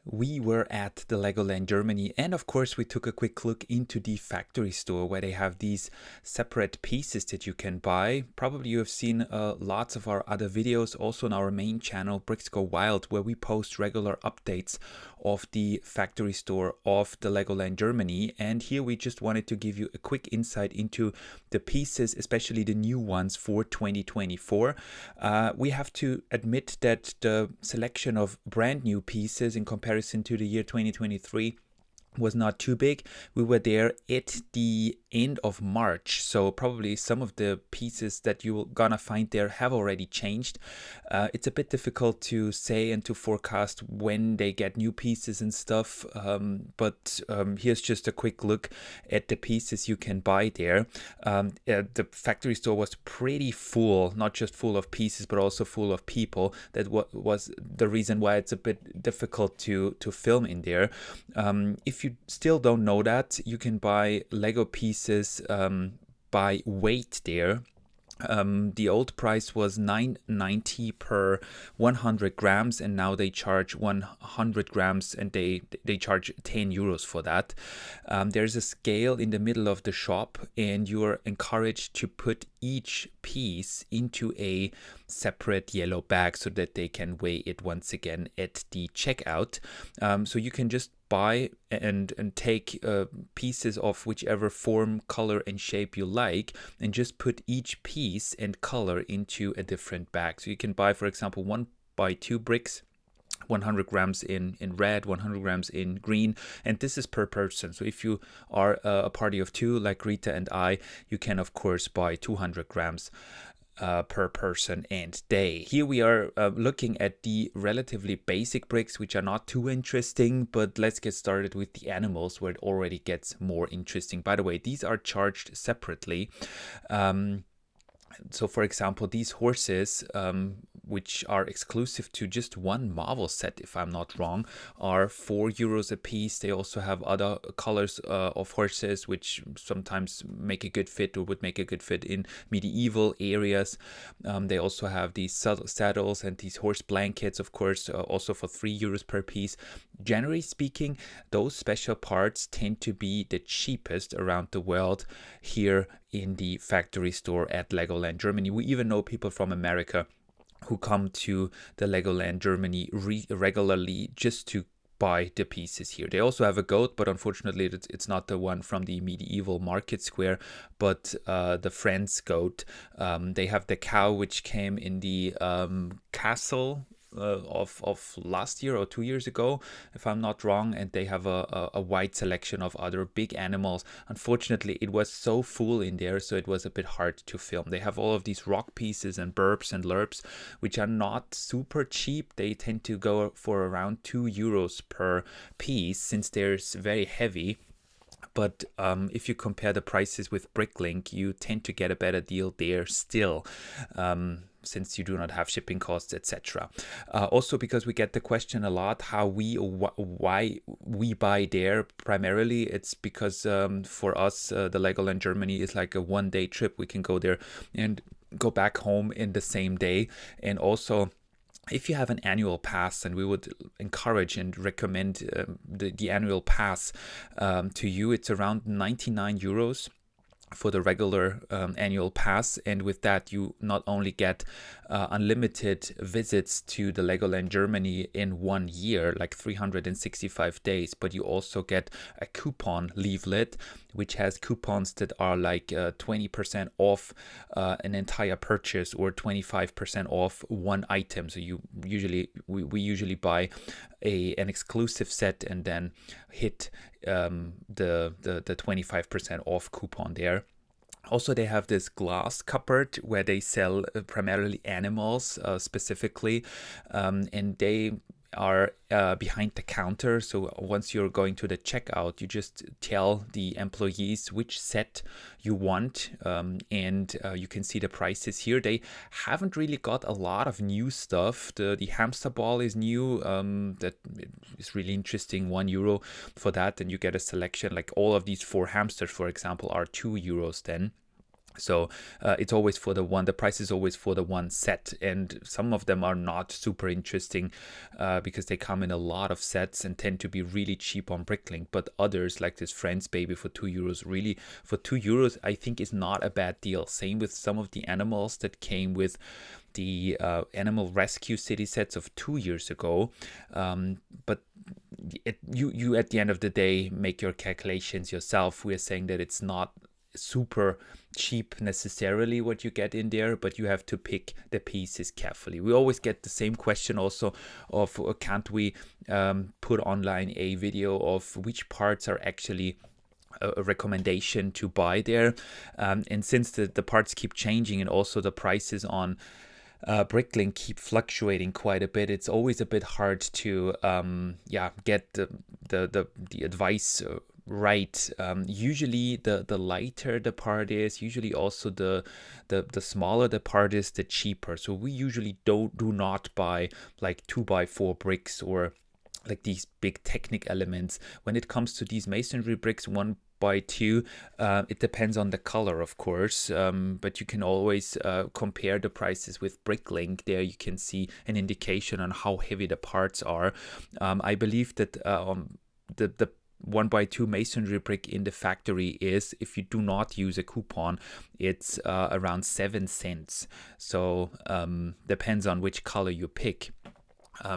We were at the Legoland Germany, and of course, we took a quick look into the factory store where they have these separate pieces that you can buy. Probably you have seen lots of our other videos also on our main channel, Bricks Go Wild, where we post regular updates of the factory store of the Legoland Germany. And here we just wanted to give you a quick insight into the pieces, especially the new ones for 2024. We have to admit that the selection of brand new pieces in comparison to the year 2023 was not too big. We were there at the end of March, so probably some of the pieces that you're gonna find there have already changed. It's a bit difficult to say and to forecast when they get new pieces and stuff, but here's just a quick look at the pieces you can buy there. The factory store was pretty full, not just full of pieces, but also full of people. That was the reason why it's a bit difficult to film in there. If you still don't know that, you can buy Lego pieces by weight there. The old price was $9.90 per 100 grams, and now they charge 100 grams and they charge 10 euros for that. There's a scale in the middle of the shop, and you're encouraged to put each piece into a separate yellow bag so that they can weigh it once again at the checkout. So you can just buy and take pieces of whichever form, color, and shape you like, and just put each piece and color into a different bag. So you can buy, for example, 1x2 bricks, 100 grams in red, 100 grams in green, and this is per person. So if you are a party of two like Rita and I, you can of course buy 200 grams per person and day. Here we are looking at the relatively basic bricks, which are not too interesting, but let's get started with the animals where it already gets more interesting. By the way, these are charged separately. So for example, these horses, which are exclusive to just one Marvel set, if I'm not wrong, are 4 euros a piece. They also have other colors of horses, which sometimes make a good fit or would make a good fit in medieval areas. They also have these saddles and these horse blankets, of course, also for 3 euros per piece. Generally speaking, those special parts tend to be the cheapest around the world here in the factory store at Legoland Germany. We even know people from America who come to the Legoland Germany regularly just to buy the pieces here. They also have a goat, but unfortunately it's not the one from the medieval market square, but the Friends goat. They have the cow, which came in the castle of last year or 2 years ago, if I'm not wrong, and they have a wide selection of other big animals. Unfortunately, it was so full in there, so it was a bit hard to film. They have all of these rock pieces and burps and lerps, which are not super cheap. They tend to go for around 2 euros per piece, since they're very heavy. But if you compare the prices with Bricklink, you tend to get a better deal there still, since you do not have shipping costs, etc. Also, because we get the question a lot, why we buy there primarily, it's because for us, the Legoland Germany is like a one-day trip. We can go there and go back home in the same day. And also, if you have an annual pass, and we would encourage and recommend the annual pass to you, it's around 99 euros for the regular annual pass, and with that you not only get unlimited visits to the Legoland Germany in 1 year, like 365 days, but you also get a coupon leaflet which has coupons that are like 20% off an entire purchase, or 25% off one item. So we usually buy an exclusive set and then hit the 25% off coupon there. Also, they have this glass cupboard where they sell primarily animals specifically, and they are behind the counter. So once you're going to the checkout, you just tell the employees which set you want, and you can see the prices here. They haven't really got a lot of new stuff. The hamster ball is new. That is really interesting, 1 euro for that, and you get a selection. Like all of these 4 hamsters, for example, are 2 euros then. So it's always for the price is always for the one set. And some of them are not super interesting because they come in a lot of sets and tend to be really cheap on Bricklink. But others, like this Friends Baby for €2, really for €2, I think is not a bad deal. Same with some of the animals that came with the Animal Rescue City sets of 2 years ago. But you at the end of the day make your calculations yourself. We're saying that it's not super cheap necessarily what you get in there, but you have to pick the pieces carefully. We always get the same question also of can't we put online a video of which parts are actually a recommendation to buy there, and since the parts keep changing and also the prices on Bricklink keep fluctuating quite a bit, it's always a bit hard to get the advice right. Usually the lighter the part is, usually also the smaller the part is, the cheaper. So we usually do not buy like 2x4 bricks or like these big technic elements. When it comes to these masonry bricks 1x2, it depends on the color, of course, but you can always compare the prices with Bricklink. There you can see an indication on how heavy the parts are. I believe that the 1x2 masonry brick in the factory is, if you do not use a coupon, it's around 7 cents. So depends on which color you pick.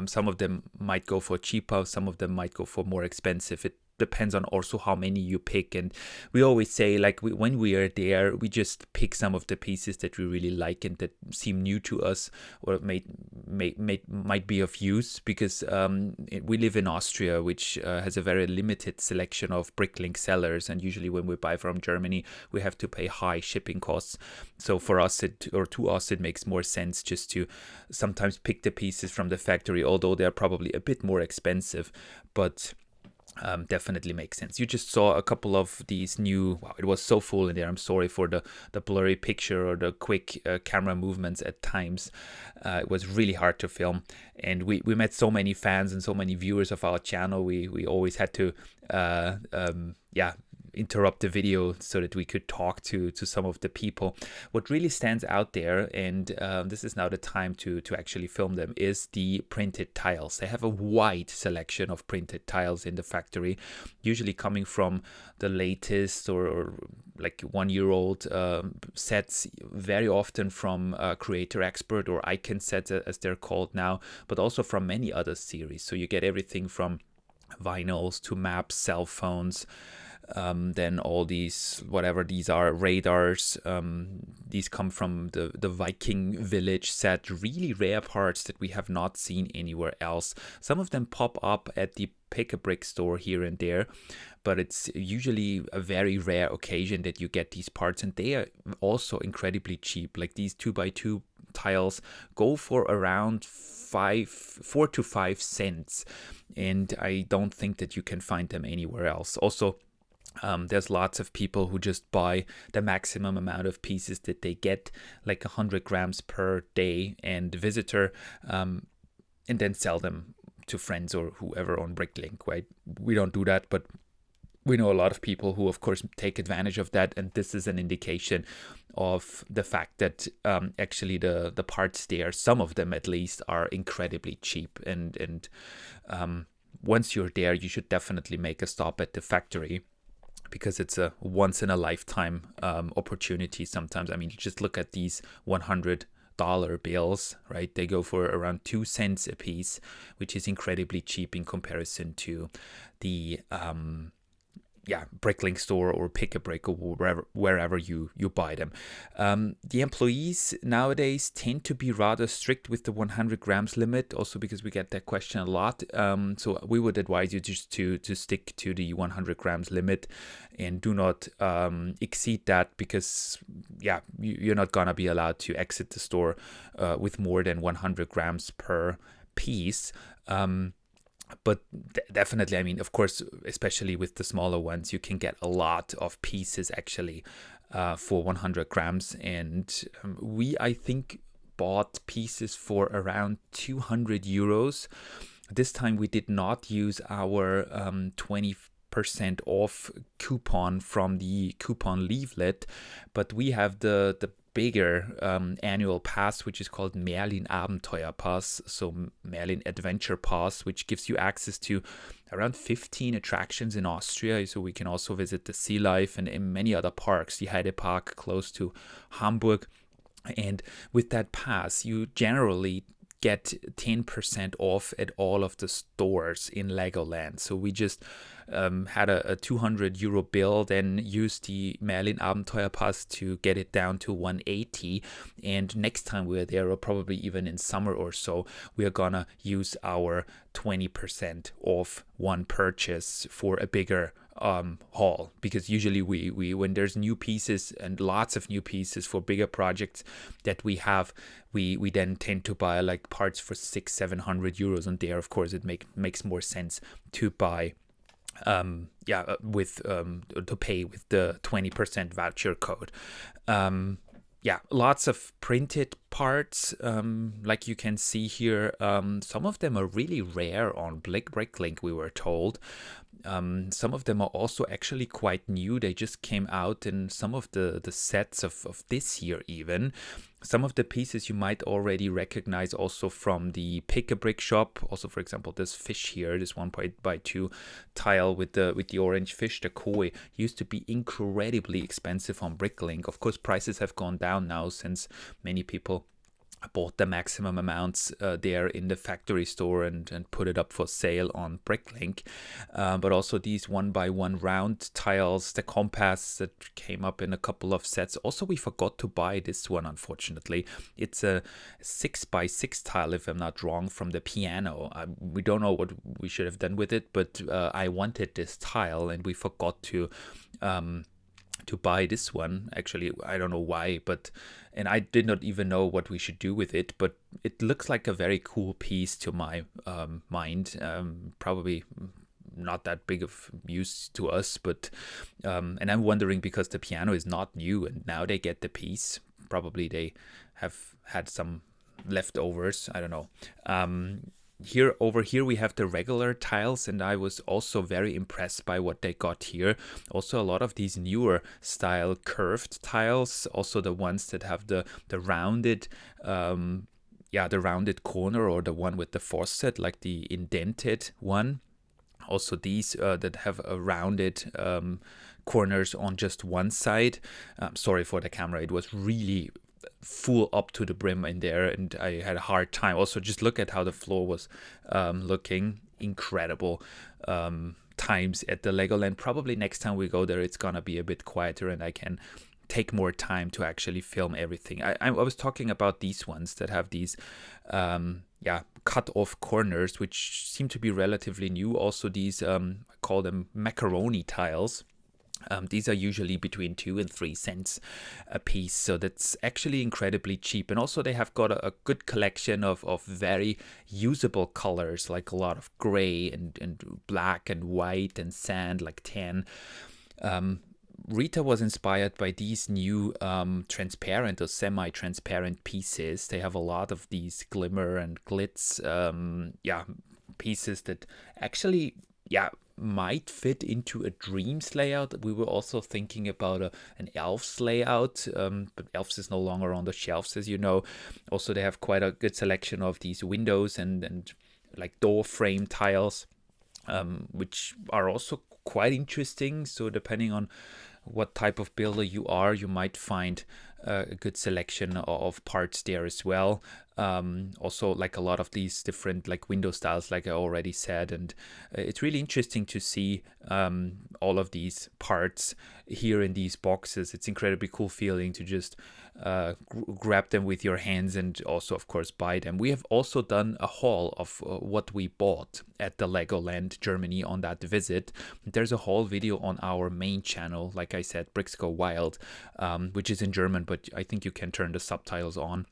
Some of them might go for cheaper, some of them might go for more expensive. It depends on also how many you pick. And we always say, like, when we are there, we just pick some of the pieces that we really like and that seem new to us or might be of use, because we live in Austria, which has a very limited selection of Bricklink sellers, and usually when we buy from Germany we have to pay high shipping costs. So for us to us it makes more sense just to sometimes pick the pieces from the factory, although they're probably a bit more expensive, but definitely makes sense. You just saw a couple of these new, wow, it was so full in there. I'm sorry for the blurry picture or the quick camera movements at times. It was really hard to film, and we met so many fans and so many viewers of our channel. We always had to interrupt the video so that we could talk to some of the people. What really stands out there, and this is now the time to actually film them, is the printed tiles. They have a wide selection of printed tiles in the factory, usually coming from the latest or like 1-year-old sets, very often from Creator Expert or Icon sets as they're called now, but also from many other series. So you get everything from vinyls to maps, cell phones, then all these, whatever these are, radars. These come from the Viking Village set, really rare parts that we have not seen anywhere else. Some of them pop up at the Pick-a-Brick store here and there, but it's usually a very rare occasion that you get these parts, and they are also incredibly cheap. Like these 2x2 tiles go for around 4 to 5 cents, and I don't think that you can find them anywhere else. Also, there's lots of people who just buy the maximum amount of pieces that they get, like 100 grams per day and visitor, and then sell them to friends or whoever on Bricklink, right? We don't do that, but we know a lot of people who, of course, take advantage of that, and this is an indication of the fact that actually the parts there, some of them at least, are incredibly cheap. And once you're there, you should definitely make a stop at the factory, because it's a once in a lifetime opportunity sometimes. I mean, you just look at these $100 bills, right? They go for around 2 cents a piece, which is incredibly cheap in comparison to the Bricklink store or Pick-a-Brick or wherever you buy them. The employees nowadays tend to be rather strict with the 100 grams limit, also because we get that question a lot. So we would advise you just to stick to the 100 grams limit and do not exceed that, because you're not gonna be allowed to exit the store with more than 100 grams per piece. But definitely, I mean, of course, especially with the smaller ones, you can get a lot of pieces actually for 100 grams. And I think, bought pieces for around €200. This time we did not use our 20 10% off coupon from the coupon leaflet, but we have the bigger annual pass, which is called Merlin Abenteuer Pass, so Merlin Adventure Pass, which gives you access to around 15 attractions in Austria. So we can also visit the Sea Life and in many other parks, the Heide Park close to Hamburg. And with that pass, you generally get 10% off at all of the stores in Legoland. So we just had a 200 euro bill, then used the Merlin Abenteuer Pass to get it down to 180. And next time we're there, or probably even in summer or so, we're gonna use our 20% off one purchase for a bigger haul, because usually we when there's new pieces and lots of new pieces for bigger projects that we have, we then tend to buy like parts for 600-700 euros, and there of course it makes more sense to buy to pay with the 20% voucher code. Lots of printed parts, like you can see here. Some of them are really rare on Bricklink, we were told. Some of them are also actually quite new. They just came out in some of the sets of this year even. Some of the pieces you might already recognize also from the Pick-a-Brick shop. Also, for example, this fish here, this 1x2 tile with the orange fish, the koi, used to be incredibly expensive on Bricklink. Of course, prices have gone down now since many people bought the maximum amounts there in the factory store and put it up for sale on Bricklink. But also these 1x1 round tiles, the compass that came up in a couple of sets. Also, we forgot to buy this one, unfortunately. It's a 6x6 tile, if I'm not wrong, from the piano. We don't know what we should have done with it, but I wanted this tile and we forgot to buy this one. Actually, I don't know why, and I did not even know what we should do with it, but it looks like a very cool piece to my mind. Probably not that big of use to us, but and I'm wondering, because the piano is not new and now they get the piece, probably they have had some leftovers, I don't know. Over here we have the regular tiles, and I was also very impressed by what they got here. Also a lot of these newer style curved tiles, also the ones that have the rounded the rounded corner, or the one with the faucet, like the indented one. Also these that have a rounded corners on just one side. Sorry for the camera, it was really full up to the brim in there, and I had a hard time. Also, just look at how the floor was looking. Incredible times at the Legoland. Probably next time we go there, it's gonna be a bit quieter and I can take more time to actually film everything. I was talking about these ones that have these cut off corners, which seem to be relatively new. Also these I call them macaroni tiles. These are usually between 2 and 3 cents a piece, so that's actually incredibly cheap. And also they have got a good collection of very usable colors, like a lot of gray and black and white and sand, like tan. Rita was inspired by these new transparent or semi-transparent pieces. They have a lot of these glimmer and glitz pieces that actually might fit into a Dreams layout. We were also thinking about an Elves layout, but Elves is no longer on the shelves, as you know. Also, they have quite a good selection of these windows and like door frame tiles, which are also quite interesting. So depending on what type of builder you are, you might find a good selection of parts there as well. Also, like a lot of these different like window styles, like I already said, and it's really interesting to see all of these parts here in these boxes. It's incredibly cool feeling to just grab them with your hands and also, of course, buy them. We have also done a haul of what we bought at the Legoland Germany on that visit. There's a haul video on our main channel, like I said, Bricks Go Wild, which is in German, but I think you can turn the subtitles on.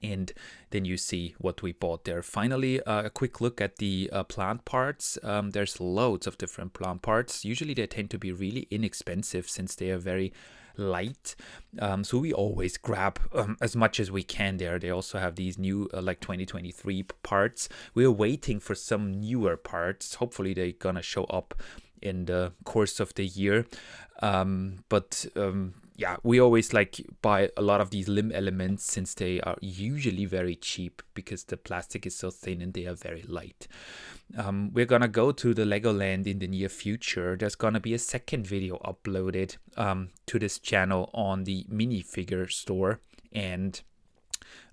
And then you see what we bought there. Finally, a quick look at the plant parts. There's loads of different plant parts. Usually they tend to be really inexpensive since they are very light. So we always grab as much as we can there. They also have these new like 2023 parts. We're waiting for some newer parts. Hopefully they're gonna show up in the course of the year. But yeah, we always like buy a lot of these limb elements since they are usually very cheap because the plastic is so thin and they are very light. We're gonna go to the Legoland in the near future. There's gonna be a second video uploaded to this channel on the minifigure store, and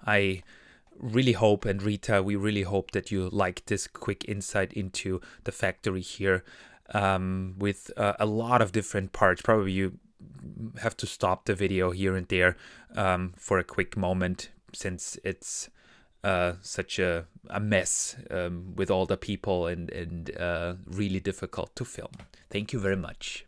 I really hope, and Rita, we really hope that you like this quick insight into the factory here, with a lot of different parts. Probably you have to stop the video here and there for a quick moment, since it's such a mess with all the people and really difficult to film. Thank you very much.